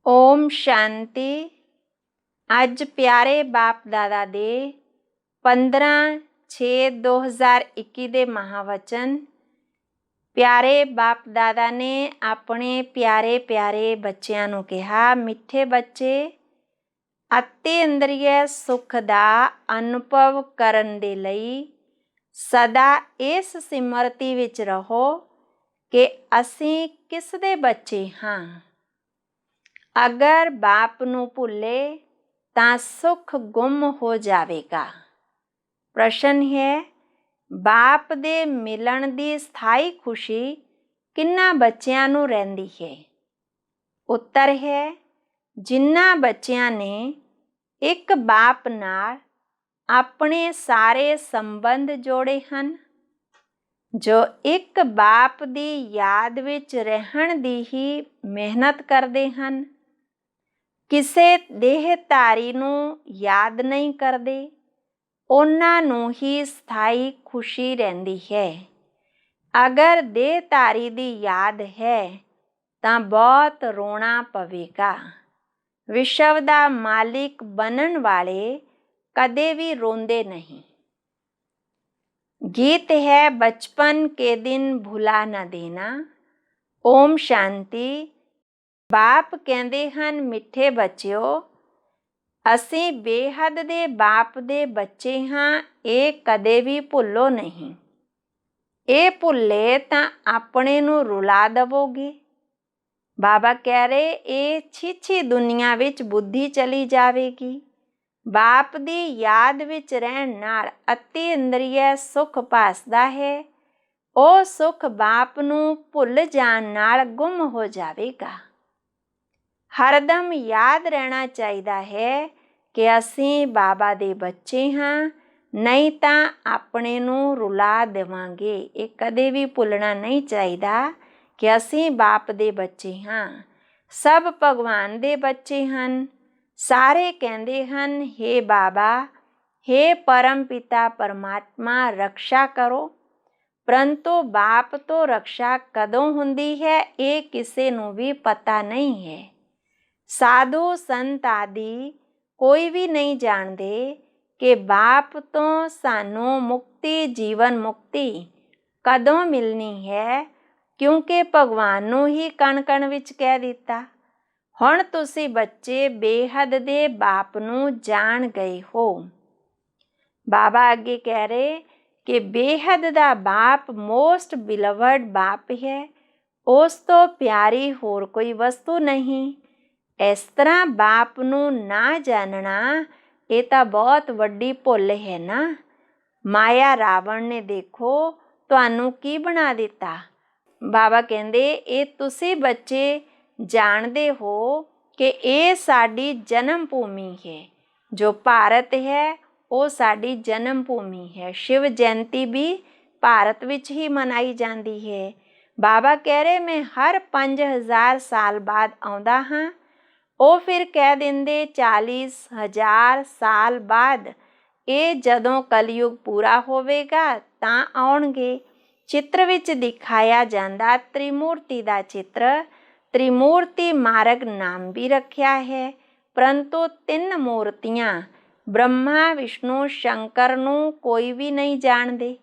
ओम शांति। ਅੱਜ ਪਿਆਰੇ ਬਾਪ ਦਾਦਾ ਦੇ 15/6/2021 ਦੇ ਮਹਾਵਚਨ। ਪਿਆਰੇ ਬਾਪ ਦਾਦਾ ਨੇ ਆਪਣੇ ਪਿਆਰੇ ਪਿਆਰੇ ਬੱਚਿਆਂ ਨੂੰ ਕਿਹਾ, ਮਿੱਠੇ ਬੱਚੇ, ਅਤੀ ਇੰਦਰੀਏ ਸੁੱਖ ਦਾ ਅਨੁਭਵ ਕਰਨ ਦੇ ਲਈ ਸਦਾ ਇਸ ਸਿਮਰਤੀ ਵਿੱਚ ਰਹੋ ਕਿ ਅਸੀਂ ਕਿਸ ਦੇ ਬੱਚੇ ਹਾਂ। ਅਗਰ ਬਾਪ ਨੂੰ ਭੁੱਲੇ ਤਾਂ ਸੁੱਖ ਗੁੰਮ ਹੋ ਜਾਵੇਗਾ। ਪ੍ਰਸ਼ਨ ਹੈ, ਬਾਪ ਦੇ ਮਿਲਣ ਦੀ ਸਥਾਈ ਖੁਸ਼ੀ ਕਿੰਨਾ ਬੱਚਿਆਂ ਨੂੰ ਰਹਿੰਦੀ ਹੈ? ਉੱਤਰ ਹੈ, ਜਿਨ੍ਹਾਂ ਬੱਚਿਆਂ ਨੇ ਇੱਕ ਬਾਪ ਨਾਲ ਆਪਣੇ ਸਾਰੇ ਸੰਬੰਧ ਜੋੜੇ ਹਨ, ਜੋ ਇੱਕ ਬਾਪ ਦੀ ਯਾਦ ਵਿੱਚ ਰਹਿਣ ਦੀ ਹੀ ਮਿਹਨਤ ਕਰਦੇ ਹਨ, ਕਿਸੇ ਦੇਹਧਾਰੀ ਨੂੰ ਯਾਦ ਨਹੀਂ ਕਰਦੇ, ਉਹਨਾਂ ਨੂੰ ਹੀ ਸਥਾਈ ਖੁਸ਼ੀ ਰਹਿੰਦੀ ਹੈ। ਅਗਰ ਦੇਹਧਾਰੀ ਦੀ ਯਾਦ ਹੈ ਤਾਂ ਬਹੁਤ ਰੋਣਾ ਪਵੇਗਾ। ਵਿਸ਼ਵ ਦਾ ਮਾਲਿਕ ਬਣਨ ਵਾਲੇ ਕਦੇ ਵੀ ਰੋਂਦੇ ਨਹੀਂ। ਗੀਤ ਹੈ, ਬਚਪਨ ਕੇ ਦਿਨ ਭੁਲਾ ਨਾ ਦੇਣਾ। ਓਮ ਸ਼ਾਂਤੀ। ਬਾਪ ਕਹਿੰਦੇ ਹਨ, ਮਿੱਠੇ ਬੱਚਿਓ, ਅਸੀਂ ਬੇਹੱਦ ਦੇ ਬਾਪ ਦੇ ਬੱਚੇ ਹਾਂ, ਇਹ ਕਦੇ ਵੀ ਭੁੱਲੋ ਨਹੀਂ। ਇਹ ਭੁੱਲੇ ਤਾਂ ਆਪਣੇ ਨੂੰ ਰੁਲਾ ਦੇਵੋਗੇ। ਬਾਬਾ ਕਹਿ ਰਹੇ, ਇਹ ਛੀਛੀ ਦੁਨੀਆ ਵਿੱਚ ਬੁੱਧੀ ਚਲੀ ਜਾਵੇਗੀ। ਬਾਪ ਦੀ ਯਾਦ ਵਿੱਚ ਰਹਿਣ ਨਾਲ ਅਤੀ ਇੰਦਰੀਏ ਸੁੱਖ ਭਾਸਦਾ ਹੈ। ਉਹ ਸੁੱਖ ਬਾਪ ਨੂੰ ਭੁੱਲ ਜਾਣ ਨਾਲ ਗੁੰਮ ਹੋ ਜਾਵੇਗਾ। ਹਰਦਮ ਯਾਦ ਰਹਿਣਾ ਚਾਹੀਦਾ ਹੈ ਕਿ ਅਸੀਂ ਬਾਬਾ ਦੇ ਬੱਚੇ ਹਾਂ, ਨਹੀਂ ਤਾਂ ਆਪਣੇ ਨੂੰ ਰੁਲਾ ਦੇਵਾਂਗੇ। ਇਹ ਕਦੇ ਵੀ ਭੁੱਲਣਾ ਨਹੀਂ ਚਾਹੀਦਾ ਕਿ ਅਸੀਂ ਬਾਪ ਦੇ ਬੱਚੇ ਹਾਂ। ਸਭ ਭਗਵਾਨ ਦੇ ਬੱਚੇ ਹਨ। ਸਾਰੇ ਕਹਿੰਦੇ ਹਨ, ਹੇ ਬਾਬਾ, ਹੇ ਪਰਮ ਪਿਤਾ ਪਰਮਾਤਮਾ, ਰਕਸ਼ਾ ਕਰੋ। ਪਰੰਤੂ ਬਾਪ ਤੋਂ ਰਕਸ਼ਾ ਕਦੋਂ ਹੁੰਦੀ ਹੈ, ਇਹ ਕਿਸੇ ਨੂੰ ਵੀ ਪਤਾ ਨਹੀਂ ਹੈ। ਸਾਧੂ ਸੰਤ ਆਦਿ ਕੋਈ ਵੀ ਨਹੀਂ ਜਾਣਦੇ ਕਿ ਬਾਪ ਤੋਂ ਸਾਨੂੰ ਮੁਕਤੀ, ਜੀਵਨ ਮੁਕਤੀ ਕਦੋਂ ਮਿਲਣੀ ਹੈ, ਕਿਉਂਕਿ ਭਗਵਾਨ ਨੂੰ ਹੀ ਕਣ ਕਣ ਵਿੱਚ ਕਹਿ ਦਿੱਤਾ। ਹੁਣ ਤੁਸੀਂ ਬੱਚੇ ਬੇਹੱਦ ਦੇ ਬਾਪ ਨੂੰ ਜਾਣ ਗਏ ਹੋ। ਬਾਬਾ ਅੱਗੇ ਕਹਿ ਰਹੇ ਕਿ ਬੇਹੱਦ ਦਾ ਬਾਪ ਮੋਸਟ ਬਿਲਵਡ ਬਾਪ ਹੈ। ਉਸ ਤੋਂ ਪਿਆਰੀ ਹੋਰ ਕੋਈ ਵਸਤੂ ਨਹੀਂ। ਇਸ ਤਰ੍ਹਾਂ ਬਾਪ ਨੂੰ ਨਾ ਜਾਣਨਾ, ਇਹ ਤਾਂ ਬਹੁਤ ਵੱਡੀ ਭੁੱਲ ਹੈ ਨਾ। ਮਾਇਆ ਰਾਵਣ ਨੇ ਦੇਖੋ ਤੁਹਾਨੂੰ ਕੀ ਬਣਾ ਦਿੱਤਾ। ਬਾਬਾ ਕਹਿੰਦੇ, ਇਹ ਤੁਸੀਂ ਬੱਚੇ ਜਾਣਦੇ ਹੋ ਕਿ ਇਹ ਸਾਡੀ ਜਨਮ ਭੂਮੀ ਹੈ। ਜੋ ਭਾਰਤ ਹੈ ਉਹ ਸਾਡੀ ਜਨਮ ਭੂਮੀ ਹੈ। ਸ਼ਿਵ ਜਯੰਤੀ ਵੀ ਭਾਰਤ ਵਿੱਚ ਹੀ ਮਨਾਈ ਜਾਂਦੀ ਹੈ। ਬਾਬਾ ਕਹਿ ਰਹੇ, ਮੈਂ ਹਰ 5000 ਸਾਲ ਬਾਅਦ ਆਉਂਦਾ ਹਾਂ। ਉਹ ਫਿਰ ਕਹਿ ਦਿੰਦੇ 40,000 ਸਾਲ ਬਾਅਦ। ਇਹ ਜਦੋਂ ਕਲਯੁਗ ਪੂਰਾ ਹੋਵੇਗਾ ਤਾਂ ਆਉਣਗੇ। ਚਿੱਤਰ ਵਿੱਚ ਦਿਖਾਇਆ ਜਾਂਦਾ ਤ੍ਰਿਮੂਰਤੀ ਦਾ ਚਿੱਤਰ। ਤ੍ਰਿਮੂਰਤੀ ਮਾਰਗ ਨਾਮ ਵੀ ਰੱਖਿਆ ਹੈ, ਪਰੰਤੂ 3 ਮੂਰਤੀਆਂ ਬ੍ਰਹਮਾ, ਵਿਸ਼ਨੂੰ, ਸ਼ੰਕਰ ਨੂੰ ਕੋਈ ਵੀ ਨਹੀਂ ਜਾਣਦੇ।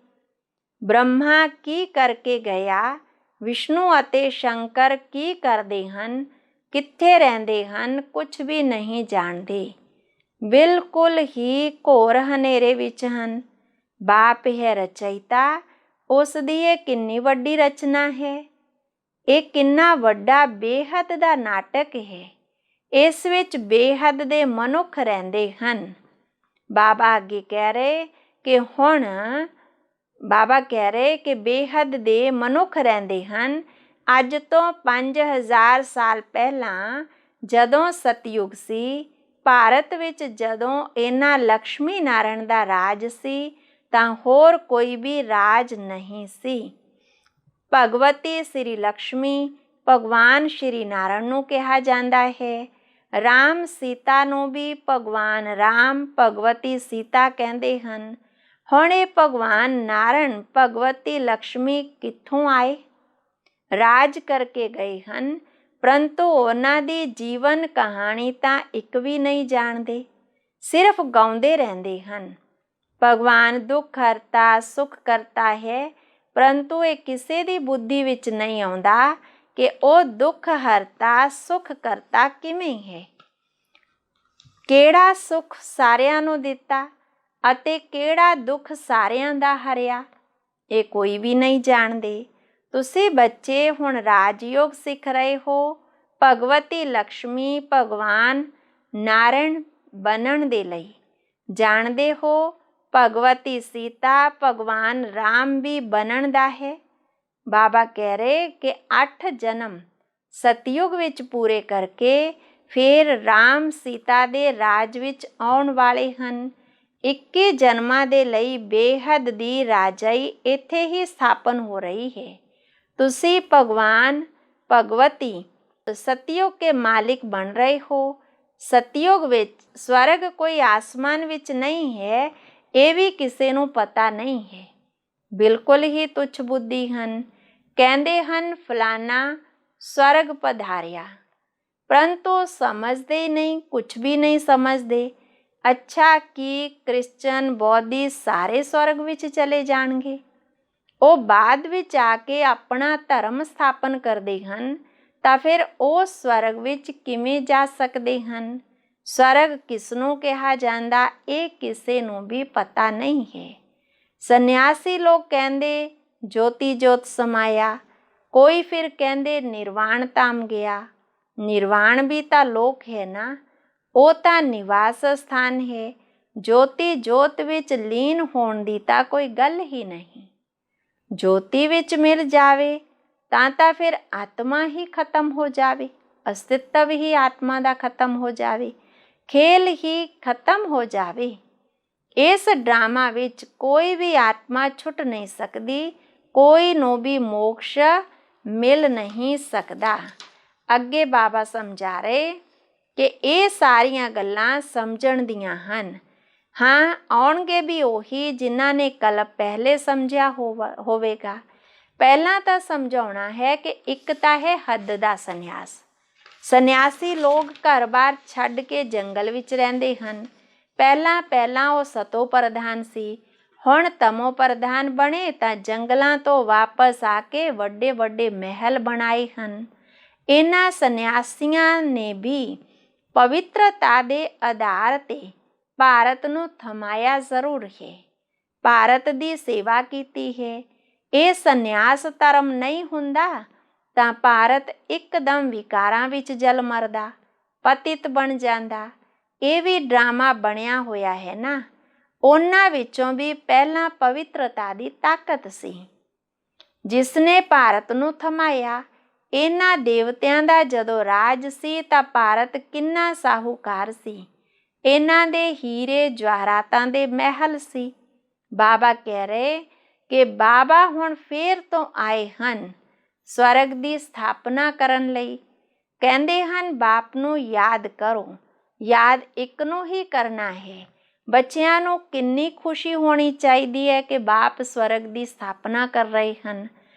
ਬ੍ਰਹਮਾ ਕੀ ਕਰਕੇ ਗਿਆ, ਵਿਸ਼ਨੂੰ ਅਤੇ ਸ਼ੰਕਰ ਕੀ ਕਰਦੇ ਹਨ, ਕਿੱਥੇ ਰਹਿੰਦੇ ਹਨ, ਕੁਝ ਵੀ ਨਹੀਂ ਜਾਣਦੇ। ਬਿਲਕੁਲ ਹੀ ਘੋਰ ਹਨੇਰੇ ਵਿੱਚ ਹਨ। ਬਾਪ ਹੈ ਰਚయిਤਾ। ਉਸ ਦੀ ਇਹ ਕਿੰਨੀ ਵੱਡੀ ਰਚਨਾ ਹੈ। ਇਹ ਕਿੰਨਾ ਵੱਡਾ ਬੇਹੱਦ ਦਾ ਨਾਟਕ ਹੈ। ਇਸ ਵਿੱਚ ਬੇਹੱਦ ਦੇ ਮਨੁੱਖ ਰਹਿੰਦੇ ਹਨ। ਬਾਬਾ ਅੱਗੇ ਕਹਿ ਰਹੇ ਕਿ ਹੁਣ ਬਾਬਾ ਕਹਿ ਰਹੇ ਕਿ ਬੇਹੱਦ ਦੇ ਮਨੁੱਖ ਰਹਿੰਦੇ ਹਨ। ਅੱਜ ਤੋਂ 5000 ਸਾਲ ਪਹਿਲਾਂ ਜਦੋਂ ਸਤਯੁਗ ਸੀ, ਭਾਰਤ ਵਿੱਚ ਜਦੋਂ ਇਹਨਾਂ ਲਕਸ਼ਮੀ ਨਾਰਾਇਣ ਦਾ ਰਾਜ ਸੀ, ਤਾਂ ਹੋਰ ਕੋਈ ਵੀ ਰਾਜ ਨਹੀਂ ਸੀ। ਭਗਵਤੀ ਸ਼੍ਰੀ ਲਕਸ਼ਮੀ, ਭਗਵਾਨ ਸ਼੍ਰੀ ਨਾਰਾਇਣ ਨੂੰ ਕਿਹਾ ਜਾਂਦਾ ਹੈ। ਰਾਮ ਸੀਤਾ ਨੂੰ ਵੀ ਭਗਵਾਨ ਰਾਮ, ਭਗਵਤੀ ਸੀਤਾ ਕਹਿੰਦੇ ਹਨ। ਹੁਣ ਇਹ ਭਗਵਾਨ ਨਾਰਾਇਣ, ਭਗਵਤੀ ਲਕਸ਼ਮੀ ਕਿੱਥੋਂ ਆਏ? ਰਾਜ ਕਰਕੇ ਗਏ ਹਨ। ਪਰੰਤੂ ਉਹਨਾਂ ਦੀ ਜੀਵਨ ਕਹਾਣੀ ਤਾਂ ਇੱਕ ਵੀ ਨਹੀਂ ਜਾਣਦੇ, ਸਿਰਫ ਗਾਉਂਦੇ ਰਹਿੰਦੇ ਹਨ। ਭਗਵਾਨ ਦੁੱਖ ਹਰਤਾ ਸੁਖ ਕਰਤਾ ਹੈ, ਪਰੰਤੂ ਇਹ ਕਿਸੇ ਦੀ ਬੁੱਧੀ ਵਿੱਚ ਨਹੀਂ ਆਉਂਦਾ ਕਿ ਉਹ ਦੁੱਖ ਹਰਤਾ ਸੁਖ ਕਰਤਾ ਕਿਵੇਂ ਹੈ। ਕਿਹੜਾ ਸੁਖ ਸਾਰਿਆਂ ਨੂੰ ਦਿੱਤਾ ਅਤੇ ਕਿਹੜਾ ਦੁੱਖ ਸਾਰਿਆਂ ਦਾ ਹਰਿਆ, ਇਹ ਕੋਈ ਵੀ ਨਹੀਂ ਜਾਣਦੇ। ਤੁਸੀਂ ਬੱਚੇ ਹੁਣ ਰਾਜਯੋਗ ਸਿੱਖ ਰਹੇ ਹੋ, ਭਗਵਤੀ ਲਕਸ਼ਮੀ ਭਗਵਾਨ ਨਾਰਾਇਣ ਬਣਨ ਦੇ ਲਈ। ਜਾਣਦੇ ਹੋ ਭਗਵਤੀ ਸੀਤਾ ਭਗਵਾਨ ਰਾਮ ਵੀ ਬਣਨ ਦਾ ਹੈ। ਬਾਬਾ ਕਹਿ ਰਹੇ ਕਿ 8 ਜਨਮ ਸਤਯੁਗ ਵਿੱਚ ਪੂਰੇ ਕਰਕੇ ਫਿਰ ਰਾਮ ਸੀਤਾ ਦੇ ਰਾਜ ਵਿੱਚ ਆਉਣ ਵਾਲੇ ਹਨ। 21 ਜਨਮਾਂ ਦੇ ਲਈ ਬੇਹੱਦ ਦੀ ਰਾਜਾਈ ਇੱਥੇ ਹੀ ਸਥਾਪਨ ਹੋ ਰਹੀ ਹੈ। ਤੁਸੀਂ ਭਗਵਾਨ ਭਗਵਤੀ ਸਤਯੁਗ ਕੇ ਮਾਲਿਕ ਬਣ ਰਹੇ ਹੋ। ਸਤਯੁਗ ਵਿੱਚ ਸਵਰਗ ਕੋਈ ਆਸਮਾਨ ਵਿੱਚ ਨਹੀਂ ਹੈ, ਇਹ ਵੀ ਕਿਸੇ ਨੂੰ ਪਤਾ ਨਹੀਂ ਹੈ। ਬਿਲਕੁਲ ਹੀ ਤੁੱਛ ਬੁੱਧੀ ਹਨ। ਕਹਿੰਦੇ ਹਨ ਫਲਾਨਾ ਸਵਰਗ ਪਧਾਰਿਆ, ਪਰੰਤੂ ਸਮਝਦੇ ਹੀ ਨਹੀਂ, ਕੁਛ ਵੀ ਨਹੀਂ ਸਮਝਦੇ। ਅੱਛਾ ਕੀ ਕ੍ਰਿਸਚਨ ਬੌਧੀ ਸਾਰੇ ਸਵਰਗ ਵਿੱਚ ਚਲੇ ਜਾਣਗੇ? ਉਹ ਬਾਅਦ ਵਿੱਚ ਆ ਕੇ ਆਪਣਾ ਧਰਮ ਸਥਾਪਨ ਕਰਦੇ ਹਨ, ਤਾਂ ਫਿਰ ਉਹ ਸਵਰਗ ਵਿੱਚ ਕਿਵੇਂ ਜਾ ਸਕਦੇ ਹਨ? ਸਵਰਗ ਕਿਸ ਨੂੰ ਕਿਹਾ ਜਾਂਦਾ, ਇਹ ਕਿਸੇ ਨੂੰ ਵੀ ਪਤਾ ਨਹੀਂ ਹੈ। ਸੰਨਿਆਸੀ ਲੋਕ ਕਹਿੰਦੇ ਜੋਤੀ ਜੋਤ ਸਮਾਇਆ, ਕੋਈ ਫਿਰ ਕਹਿੰਦੇ ਨਿਰਵਾਣ ਧਾਮ ਗਿਆ। ਨਿਰਵਾਣ ਵੀ ਤਾਂ ਲੋਕ ਹੈ ਨਾ, ਉਹ ਤਾਂ ਨਿਵਾਸ ਸਥਾਨ ਹੈ। ਜੋਤੀ ਜੋਤ ਵਿੱਚ ਲੀਨ ਹੋਣ ਦੀ ਤਾਂ ਕੋਈ ਗੱਲ ਹੀ ਨਹੀਂ। ਜੋਤੀ ਵਿੱਚ ਮਿਲ ਜਾਵੇ ਤਾਂ ਫਿਰ ਆਤਮਾ ਹੀ ਖਤਮ ਹੋ ਜਾਵੇ, ਅਸਤਿਤਵ ਹੀ ਆਤਮਾ ਦਾ ਖਤਮ ਹੋ ਜਾਵੇ, ਖੇਲ ਹੀ ਖਤਮ ਹੋ ਜਾਵੇ। ਇਸ ਡਰਾਮਾ ਵਿੱਚ ਕੋਈ ਵੀ ਆਤਮਾ ਛੁੱਟ ਨਹੀਂ ਸਕਦੀ, ਕੋਈ ਨੂੰ ਵੀ ਮੋਕਸ਼ ਮਿਲ ਨਹੀਂ ਸਕਦਾ। ਅੱਗੇ ਬਾਬਾ ਸਮਝਾ ਰਹੇ ਕਿ ਇਹ ਸਾਰੀਆਂ ਗੱਲਾਂ ਸਮਝਣ ਦੀਆਂ ਹਨ। ਹਾਂ, ਆਉਣਗੇ ਵੀ ਉਹੀ ਜਿਨ੍ਹਾਂ ਨੇ ਕਲਪ ਪਹਿਲੇ ਸਮਝਿਆ ਹੋਵੇਗਾ। ਪਹਿਲਾਂ ਤਾਂ ਸਮਝਾਉਣਾ ਹੈ ਕਿ ਇੱਕ ਤਾਂ ਹੈ ਹੱਦ ਦਾ ਸੰਨਿਆਸ। ਸੰਨਿਆਸੀ ਲੋਕ ਘਰ-ਬਾਰ ਛੱਡ ਕੇ ਜੰਗਲ ਵਿੱਚ ਰਹਿੰਦੇ ਹਨ। ਪਹਿਲਾਂ ਉਹ ਸਤੋ ਪ੍ਰਧਾਨ ਸੀ, ਹੁਣ ਤਮੋ ਪ੍ਰਧਾਨ ਬਣੇ ਤਾਂ ਜੰਗਲਾਂ ਤੋਂ ਵਾਪਸ ਆ ਕੇ ਵੱਡੇ ਵੱਡੇ ਮਹਿਲ ਬਣਾਏ ਹਨ। ਇਹਨਾਂ ਸੰਨਿਆਸੀਆਂ ਨੇ ਵੀ ਪਵਿੱਤਰਤਾ ਦੇ ਆਧਾਰ ਤੇ ਭਾਰਤ ਨੂੰ ਥਮਾਇਆ ਜ਼ਰੂਰ ਹੈ, ਭਾਰਤ ਦੀ ਸੇਵਾ ਕੀਤੀ ਹੈ। ਇਹ ਸੰਨਿਆਸ ਧਰਮ ਨਹੀਂ ਹੁੰਦਾ ਤਾਂ ਭਾਰਤ ਇੱਕਦਮ ਵਿਕਾਰਾਂ ਵਿੱਚ ਜਲ ਮਰਦਾ, ਪਤਿਤ ਬਣ ਜਾਂਦਾ। ਇਹ ਵੀ ਡਰਾਮਾ ਬਣਿਆ ਹੋਇਆ ਹੈ ਨਾ। ਉਹਨਾਂ ਵਿੱਚੋਂ ਵੀ ਪਹਿਲਾਂ ਪਵਿੱਤਰਤਾ ਦੀ ਤਾਕਤ ਸੀ ਜਿਸ ਨੇ ਭਾਰਤ ਨੂੰ ਥਮਾਇਆ। ਇਹਨਾਂ ਦੇਵਤਿਆਂ ਦਾ ਜਦੋਂ ਰਾਜ ਸੀ ਤਾਂ ਭਾਰਤ ਕਿੰਨਾ ਸਾਹੂਕਾਰ ਸੀ। ਇਹਨਾਂ ਦੇ ਹੀਰੇ ਜਵਾਹਰਾਤਾਂ ਦੇ ਮਹਿਲ ਸੀ। ਬਾਬਾ ਕਹਿ ਰਹੇ ਕਿ ਬਾਬਾ ਹੁਣ ਫੇਰ ਤੋਂ ਆਏ ਹਨ ਸਵਰਗ ਦੀ ਸਥਾਪਨਾ ਕਰਨ ਲਈ। ਕਹਿੰਦੇ ਹਨ ਬਾਪ ਨੂੰ ਯਾਦ ਕਰੋ, ਯਾਦ ਇੱਕ ਨੂੰ ਹੀ ਕਰਨਾ ਹੈ। ਬੱਚਿਆਂ ਨੂੰ ਕਿੰਨੀ ਖੁਸ਼ੀ ਹੋਣੀ ਚਾਹੀਦੀ ਹੈ ਕਿ ਬਾਪ ਸਵਰਗ ਦੀ ਸਥਾਪਨਾ ਕਰ ਰਹੇ ਹਨ।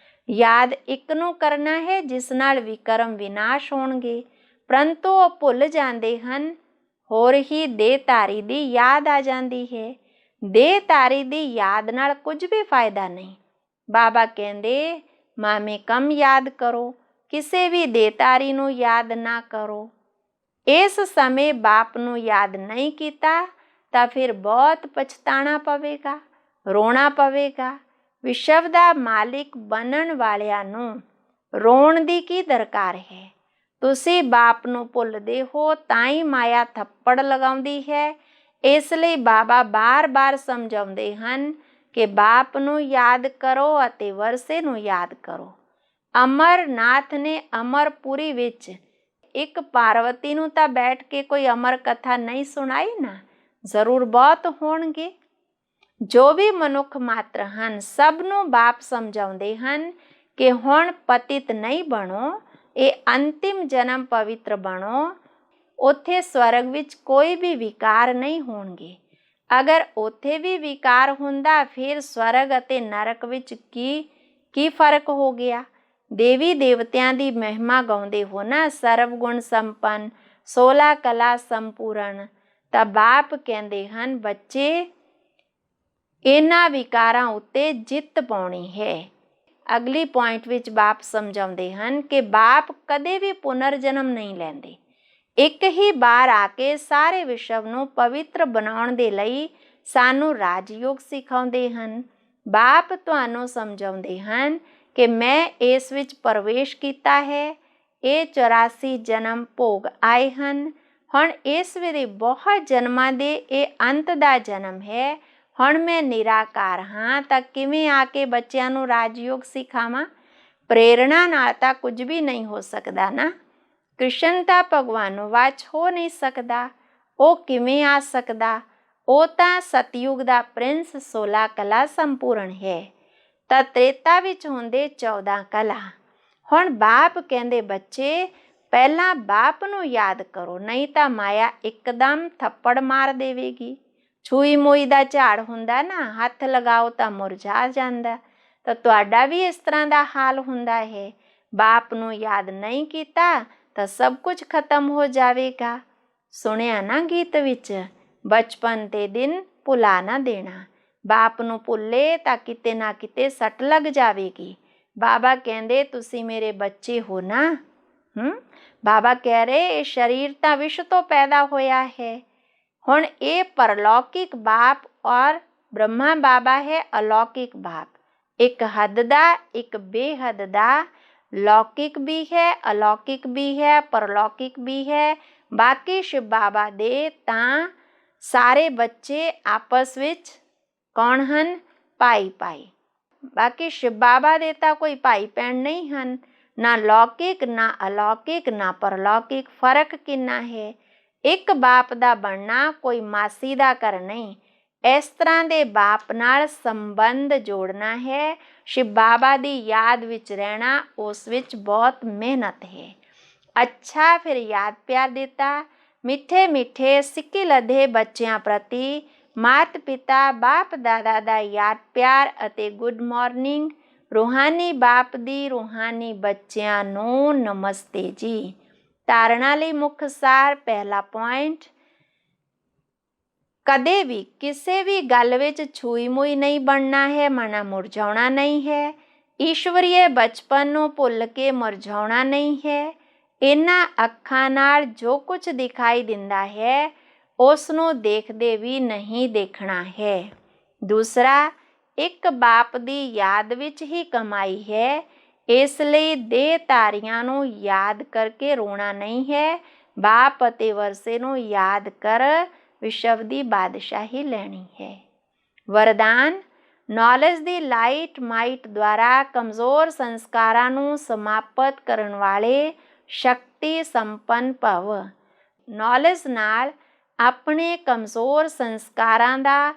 ਯਾਦ ਇੱਕ ਨੂੰ ਕਰਨਾ ਹੈ ਜਿਸ ਨਾਲ ਵਿਕਰਮ ਵਿਨਾਸ਼ ਹੋਣਗੇ, ਪਰੰਤੂ ਉਹ ਭੁੱਲ ਜਾਂਦੇ ਹਨ। ਹੋਰ ਹੀ ਦੇਹਧਾਰੀ ਦੀ ਯਾਦ ਆ ਜਾਂਦੀ ਹੈ। ਦੇਹਧਾਰੀ ਦੀ ਯਾਦ ਨਾਲ ਕੁਝ ਵੀ ਫਾਇਦਾ ਨਹੀਂ। ਬਾਬਾ ਕਹਿੰਦੇ ਮਾਮੇ ਕਮ ਯਾਦ ਕਰੋ, ਕਿਸੇ ਵੀ ਦੇਹਧਾਰੀ ਨੂੰ ਯਾਦ ਨਾ ਕਰੋ। ਇਸ ਸਮੇਂ ਬਾਪ ਨੂੰ ਯਾਦ ਨਹੀਂ ਕੀਤਾ ਤਾਂ ਫਿਰ ਬਹੁਤ ਪਛਤਾਣਾ ਪਵੇਗਾ, ਰੋਣਾ ਪਵੇਗਾ। ਵਿਸ਼ਵ ਦਾ ਮਾਲਿਕ ਬਣਨ ਵਾਲਿਆਂ ਨੂੰ ਰੋਣ ਦੀ ਕੀ ਦਰਕਾਰ ਹੈ? ਤੁਸੀਂ ਬਾਪ ਨੂੰ ਭੁੱਲਦੇ ਹੋ ਤਾਂ ਹੀ ਮਾਇਆ ਥੱਪੜ ਲਗਾਉਂਦੀ ਹੈ। ਇਸ ਲਈ ਬਾਬਾ ਬਾਰ-ਬਾਰ ਸਮਝਾਉਂਦੇ ਹਨ ਕਿ ਬਾਪ ਨੂੰ ਯਾਦ ਕਰੋ ਅਤੇ ਵਰਸੇ ਨੂੰ ਯਾਦ ਕਰੋ। ਅਮਰਨਾਥ ਨੇ ਅਮਰਪੁਰੀ ਵਿੱਚ ਇੱਕ ਪਾਰਵਤੀ ਨੂੰ ਤਾਂ ਬੈਠ ਕੇ ਕੋਈ ਅਮਰ ਕਥਾ ਨਹੀਂ ਸੁਣਾਈ ਨਾ, ਜ਼ਰੂਰ ਬਹੁਤ ਹੋਣਗੇ। ਜੋ ਵੀ ਮਨੁੱਖ ਮਾਤਰ ਹਨ ਸਭ ਨੂੰ ਬਾਪ ਸਮਝਾਉਂਦੇ ਹਨ ਕਿ ਹੁਣ ਪਤਿਤ ਨਹੀਂ ਬਣੋ, ਇਹ ਅੰਤਿਮ ਜਨਮ ਪਵਿੱਤਰ ਬਣੋ। ਉੱਥੇ ਸਵਰਗ ਵਿੱਚ ਕੋਈ ਵੀ ਵਿਕਾਰ ਨਹੀਂ ਹੋਣਗੇ। ਅਗਰ ਉੱਥੇ ਵੀ ਵਿਕਾਰ ਹੁੰਦਾ ਫਿਰ ਸਵਰਗ ਅਤੇ ਨਰਕ ਵਿੱਚ ਕੀ ਫਰਕ ਹੋ ਗਿਆ? ਦੇਵੀ ਦੇਵਤਿਆਂ ਦੀ ਮਹਿਮਾ ਗਾਉਂਦੇ ਹੋ ਨਾ, ਸਰਬ ਗੁਣ ਸੰਪੰਨ 16 ਕਲਾ ਸੰਪੂਰਨ, ਤਾਂ ਬਾਪ ਕਹਿੰਦੇ ਹਨ ਬੱਚੇ ਇਹਨਾਂ ਵਿਕਾਰਾਂ ਉੱਤੇ ਜਿੱਤ ਪਾਉਣੀ ਹੈ। ਅਗਲੀ ਪੁਆਇੰਟ ਵਿੱਚ ਬਾਪ ਸਮਝਾਉਂਦੇ ਹਨ ਕਿ ਬਾਪ ਕਦੇ ਵੀ ਪੁਨਰ ਜਨਮ ਨਹੀਂ ਲੈਂਦੇ। ਇੱਕ ਹੀ ਵਾਰ ਆ ਕੇ ਸਾਰੇ ਵਿਸ਼ਵ ਨੂੰ ਪਵਿੱਤਰ ਬਣਾਉਣ ਦੇ ਲਈ ਸਾਨੂੰ ਰਾਜਯੋਗ ਸਿਖਾਉਂਦੇ ਹਨ। ਬਾਪ ਤੁਹਾਨੂੰ ਸਮਝਾਉਂਦੇ ਹਨ ਕਿ ਮੈਂ ਇਸ ਵਿੱਚ ਪ੍ਰਵੇਸ਼ ਕੀਤਾ ਹੈ, ਇਹ 84 ਜਨਮ ਭੋਗ ਆਏ ਹਨ, ਹੁਣ ਇਸ ਵੇਲੇ ਬਹੁਤ ਜਨਮਾਂ ਦੇ ਇਹ ਅੰਤ ਦਾ ਜਨਮ ਹੈ, ਹੁਣ ਮੈਂ ਨਿਰਾਕਾਰ ਹਾਂ, ਤਾਂ ਕਿਵੇਂ ਆ ਕੇ ਬੱਚਿਆਂ ਨੂੰ ਰਾਜਯੋਗ ਸਿਖਾਵਾਂ? ਪ੍ਰੇਰਣਾ ਨਾਲ ਤਾਂ ਕੁਝ ਵੀ ਨਹੀਂ ਹੋ ਸਕਦਾ ਨਾ। ਕ੍ਰਿਸ਼ਨ ਤਾਂ ਭਗਵਾਨੋਂ ਵਾਚ ਹੋ ਨਹੀਂ ਸਕਦਾ, ਉਹ ਕਿਵੇਂ ਆ ਸਕਦਾ? ਉਹ ਤਾਂ ਸਤਯੁਗ ਦਾ ਪ੍ਰਿੰਸ 16 ਕਲਾ ਸੰਪੂਰਨ ਹੈ, ਤਾਂ ਤ੍ਰੇਤਾ ਵਿੱਚ ਹੁੰਦੇ 14 ਕਲਾ। ਹੁਣ ਬਾਪ ਕਹਿੰਦੇ ਬੱਚੇ ਪਹਿਲਾਂ ਬਾਪ ਨੂੰ ਯਾਦ ਕਰੋ, ਨਹੀਂ ਤਾਂ ਮਾਇਆ ਇੱਕਦਮ ਥੱਪੜ ਮਾਰ ਦੇਵੇਗੀ। ਛੂਈ ਮੋਈ ਦਾ ਝਾੜ ਹੁੰਦਾ ਨਾ, ਹੱਥ ਲਗਾਓ ਤਾਂ ਮੁਰਝਾ ਜਾਂਦਾ, ਤਾਂ ਤੁਹਾਡਾ ਵੀ ਇਸ ਤਰ੍ਹਾਂ ਦਾ ਹਾਲ ਹੁੰਦਾ ਹੈ। ਬਾਪ ਨੂੰ ਯਾਦ ਨਹੀਂ ਕੀਤਾ ਤਾਂ ਸਭ ਕੁਝ ਖਤਮ ਹੋ ਜਾਵੇਗਾ। ਸੁਣਿਆ ਨਾ ਗੀਤ ਵਿੱਚ, ਬਚਪਨ ਦੇ ਦਿਨ ਭੁਲਾ ਨਾ ਦੇਣਾ। ਬਾਪ ਨੂੰ ਭੁੱਲੇ ਤਾਂ ਕਿਤੇ ਨਾ ਕਿਤੇ ਸੱਟ ਲੱਗ ਜਾਵੇਗੀ। ਬਾਬਾ ਕਹਿੰਦੇ ਤੁਸੀਂ ਮੇਰੇ ਬੱਚੇ ਹੋ ਨਾ। ਬਾਬਾ ਕਹਿ ਰਹੇ ਇਹ ਸਰੀਰ ਤਾਂ ਵਿਸ਼ ਤੋਂ ਪੈਦਾ ਹੋਇਆ ਹੈ। ਹੁਣ ਇਹ ਪਰਲੌਕਿਕ ਬਾਪ ਔਰ ਬ੍ਰਹਮਾ ਬਾਬਾ ਹੈ ਅਲੌਕਿਕ ਬਾਪ, ਇੱਕ ਹੱਦ ਦਾ ਇੱਕ ਬੇਹੱਦ ਦਾ, ਲੌਕਿਕ ਵੀ ਹੈ ਅਲੌਕਿਕ ਵੀ ਹੈ ਪਰਲੌਕਿਕ ਵੀ ਹੈ। ਬਾਕੀ ਸ਼ਿਵ ਬਾਬਾ ਦੇ ਤਾਂ ਸਾਰੇ ਬੱਚੇ ਆਪਸ ਵਿੱਚ ਕੌਣ ਹਨ? ਭਾਈ ਭਾਈ। ਬਾਕੀ ਸ਼ਿਵ ਬਾਬਾ ਦੇ ਤਾਂ ਕੋਈ ਭਾਈ ਭੈਣ ਨਹੀਂ ਹਨ, ਨਾ ਲੌਕਿਕ ਨਾ ਅਲੌਕਿਕ ਨਾ ਪਰਲੌਕਿਕ। ਫਰਕ ਕਿੰਨਾ ਹੈ? ਇੱਕ ਬਾਪ ਦਾ ਬਣਨਾ ਕੋਈ ਮਾਸੀ ਦਾ ਘਰ ਨਹੀਂ। ਇਸ ਤਰ੍ਹਾਂ ਦੇ ਬਾਪ ਨਾਲ ਸੰਬੰਧ ਜੋੜਨਾ ਹੈ। ਸ਼ਿਵ ਬਾਬਾ ਦੀ ਯਾਦ ਵਿੱਚ ਰਹਿਣਾ, ਉਸ ਵਿੱਚ ਬਹੁਤ ਮਿਹਨਤ ਹੈ। ਅੱਛਾ, ਫਿਰ ਯਾਦ ਪਿਆਰ ਦਿੱਤਾ। ਮਿੱਠੇ ਮਿੱਠੇ ਸਿੱਕੇ ਲੱਦੇ ਬੱਚਿਆਂ ਪ੍ਰਤੀ ਮਾਤ ਪਿਤਾ ਬਾਪ ਦਾਦਾ ਦਾ ਯਾਦ ਪਿਆਰ ਅਤੇ ਗੁੱਡ ਮਾਰਨਿੰਗ। ਰੂਹਾਨੀ ਬਾਪ ਦੀ ਰੂਹਾਨੀ ਬੱਚਿਆਂ ਨੂੰ ਨਮਸਤੇ ਜੀ। ਧਾਰਨਾ ਲਈ ਮੁੱਖ ਸਾਰ, ਪਹਿਲਾ ਪੁਆਇੰਟ, ਕਦੇ ਵੀ ਕਿਸੇ ਵੀ ਗੱਲ ਵਿੱਚ ਛੂਈ ਮੂਈ ਨਹੀਂ ਬਣਨਾ ਹੈ, ਮਨਾ ਮੁਰਝਾਉਣਾ ਨਹੀਂ ਹੈ। ਈਸ਼ਵਰੀਏ ਬਚਪਨ ਨੂੰ ਭੁੱਲ ਕੇ ਮੁਰਝਾਉਣਾ ਨਹੀਂ ਹੈ। ਇਹਨਾਂ ਅੱਖਾਂ ਨਾਲ ਜੋ ਕੁਝ ਦਿਖਾਈ ਦਿੰਦਾ ਹੈ ਉਸ ਨੂੰ ਦੇਖਦੇ ਵੀ ਨਹੀਂ ਦੇਖਣਾ ਹੈ। ਦੂਸਰਾ, ਇੱਕ ਬਾਪ ਦੀ ਯਾਦ ਵਿੱਚ ਹੀ ਕਮਾਈ ਹੈ, ਇਸ ਲਈ ਦੇਹਧਾਰੀਆਂ ਨੂੰ ਯਾਦ ਕਰਕੇ ਰੋਣਾ ਨਹੀਂ ਹੈ। ਬਾਪ ਅਤੇ ਵਰਸੇ ਨੂੰ ਯਾਦ ਕਰ ਵਿਸ਼ਵ ਦੀ ਬਾਦਸ਼ਾਹੀ ਲੈਣੀ ਹੈ। ਵਰਦਾਨ, ਨੌਲੇਜ ਦੀ ਲਾਈਟ ਮਾਈਟ ਦੁਆਰਾ ਕਮਜ਼ੋਰ ਸੰਸਕਾਰਾਂ ਨੂੰ ਸਮਾਪਤ ਕਰਨ ਵਾਲੇ ਸ਼ਕਤੀ ਸੰਪੰਨ ਭਵ। ਨੌਲੇਜ ਨਾਲ ਆਪਣੇ ਕਮਜ਼ੋਰ ਸੰਸਕਾਰਾਂ ਦਾ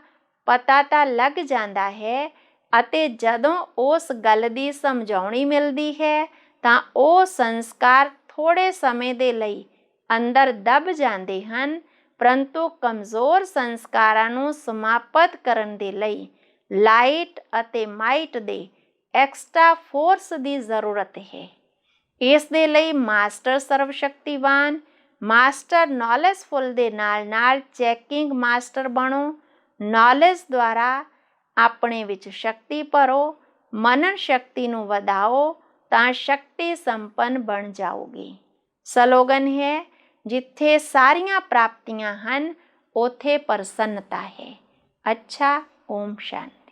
ਪਤਾ ਤਾਂ ਲੱਗ ਜਾਂਦਾ ਹੈ ਅਤੇ ਜਦੋਂ ਉਸ ਗੱਲ ਦੀ ਸਮਝਾਉਣੀ ਮਿਲਦੀ ਹੈ ਤਾਂ ਉਹ ਸੰਸਕਾਰ ਥੋੜ੍ਹੇ ਸਮੇਂ ਦੇ ਲਈ ਅੰਦਰ ਦਬ ਜਾਂਦੇ ਹਨ, ਪਰੰਤੂ ਕਮਜ਼ੋਰ ਸੰਸਕਾਰਾਂ ਨੂੰ ਸਮਾਪਤ ਕਰਨ ਦੇ ਲਈ ਲਾਈਟ ਅਤੇ ਮਾਈਟ ਦੇ ਐਕਸਟਰਾ ਫੋਰਸ ਦੀ ਜ਼ਰੂਰਤ ਹੈ। ਇਸ ਦੇ ਲਈ ਮਾਸਟਰ ਸਰਵ ਸ਼ਕਤੀਵਾਨ, ਮਾਸਟਰ ਨੌਲੇਜਫੁਲ ਦੇ ਨਾਲ ਨਾਲ ਚੈਕਿੰਗ ਮਾਸਟਰ ਬਣੋ। ਨੌਲੇਜ ਦੁਆਰਾ ਆਪਣੇ ਵਿੱਚ ਸ਼ਕਤੀ ਭਰੋ, ਮਨਨ ਸ਼ਕਤੀ ਨੂੰ ਵਧਾਓ ਤਾਂ ਸ਼ਕਤੀ ਸੰਪੰਨ ਬਣ ਜਾਓਗੇ। ਸਲੋਗਨ ਹੈ, ਜਿੱਥੇ ਸਾਰੀਆਂ ਪ੍ਰਾਪਤੀਆਂ ਹਨ ਉੱਥੇ ਪ੍ਰਸੰਨਤਾ ਹੈ। ਅੱਛਾ, ਓਮ ਸ਼ਾਂਤੀ।